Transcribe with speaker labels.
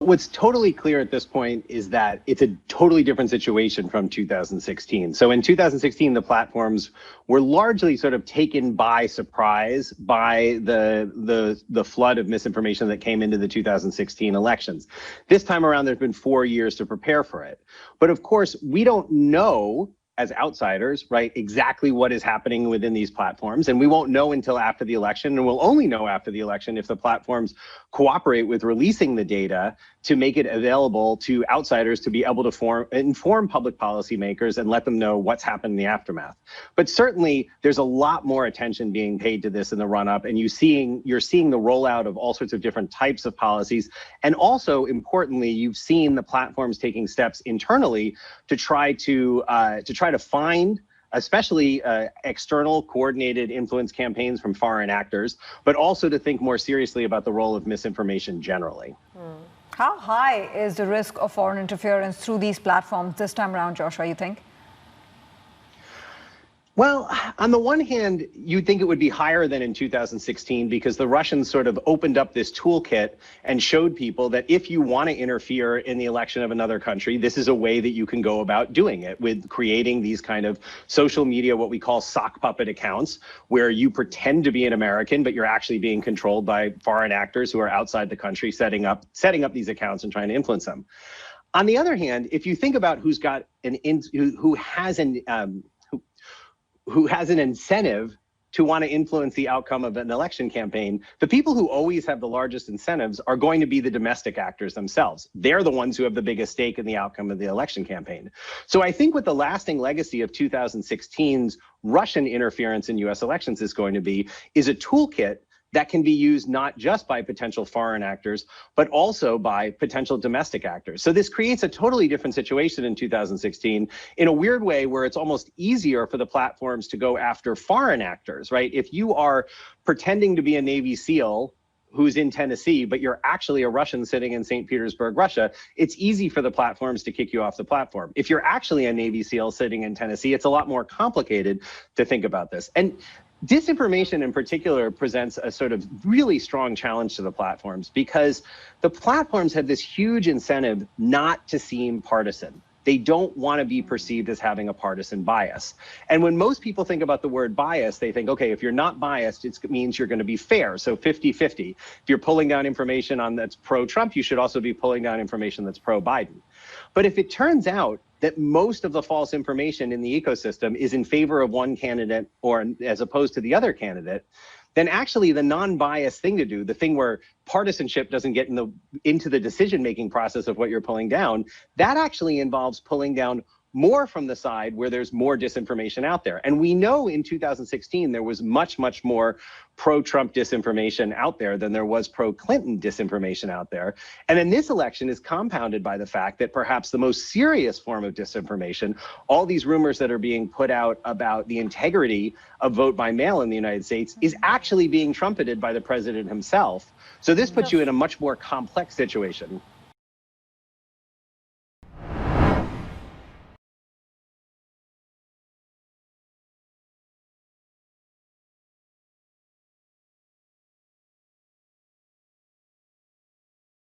Speaker 1: What's totally clear at this point is that it's a totally different situation from 2016. So in 2016, the platforms were largely sort of taken by surprise by the flood of misinformation that came into the 2016 elections. This time around, there's been 4 years to prepare for it. But of course, we don't know as outsiders, right, exactly what is happening within these platforms. And we won't know until after the election, and we'll only know after the election if the platforms cooperate with releasing the data to make it available to outsiders to be able to inform public policymakers and let them know what's happened in the aftermath. But certainly there's a lot more attention being paid to this in the run-up, and you're seeing the rollout of all sorts of different types of policies. And also, importantly, you've seen the platforms taking steps internally to try to find especially external coordinated influence campaigns from foreign actors, but also to think more seriously about the role of misinformation generally.
Speaker 2: How high is the risk of foreign interference through these platforms this time around, Joshua, you think?
Speaker 1: Well, on the one hand, you'd think it would be higher than in 2016 because the Russians sort of opened up this toolkit and showed people that if you want to interfere in the election of another country, this is a way that you can go about doing it, with creating these kind of social media, what we call sock puppet accounts, where you pretend to be an American, but you're actually being controlled by foreign actors who are outside the country setting up these accounts and trying to influence them. On the other hand, if you think about who has an incentive to want to influence the outcome of an election campaign, the people who always have the largest incentives are going to be the domestic actors themselves. They're the ones who have the biggest stake in the outcome of the election campaign. So I think what the lasting legacy of 2016's Russian interference in US elections is going to be is a toolkit that can be used not just by potential foreign actors, but also by potential domestic actors. So this creates a totally different situation in 2016 in a weird way where it's almost easier for the platforms to go after foreign actors, right? If you are pretending to be a Navy SEAL who's in Tennessee, but you're actually a Russian sitting in St. Petersburg, Russia, it's easy for the platforms to kick you off the platform. If you're actually a Navy SEAL sitting in Tennessee, it's a lot more complicated to think about this. And disinformation in particular presents a sort of really strong challenge to the platforms because the platforms have this huge incentive not to seem partisan. They don't want to be perceived as having a partisan bias. And when most people think about the word bias, they think, okay, if you're not biased, it means you're going to be fair. So 50-50. If you're pulling down information that's pro-Trump, you should also be pulling down information that's pro-Biden. But if it turns out that most of the false information in the ecosystem is in favor of one candidate or as opposed to the other candidate, then actually the non-biased thing to do, the thing where partisanship doesn't get into the decision-making process of what you're pulling down, that actually involves pulling down more from the side where there's more disinformation out there. And we know in 2016, there was much, much more pro-Trump disinformation out there than there was pro-Clinton disinformation out there. And then this election is compounded by the fact that perhaps the most serious form of disinformation, all these rumors that are being put out about the integrity of vote by mail in the United States, is actually being trumpeted by the president himself. So this puts you in a much more complex situation.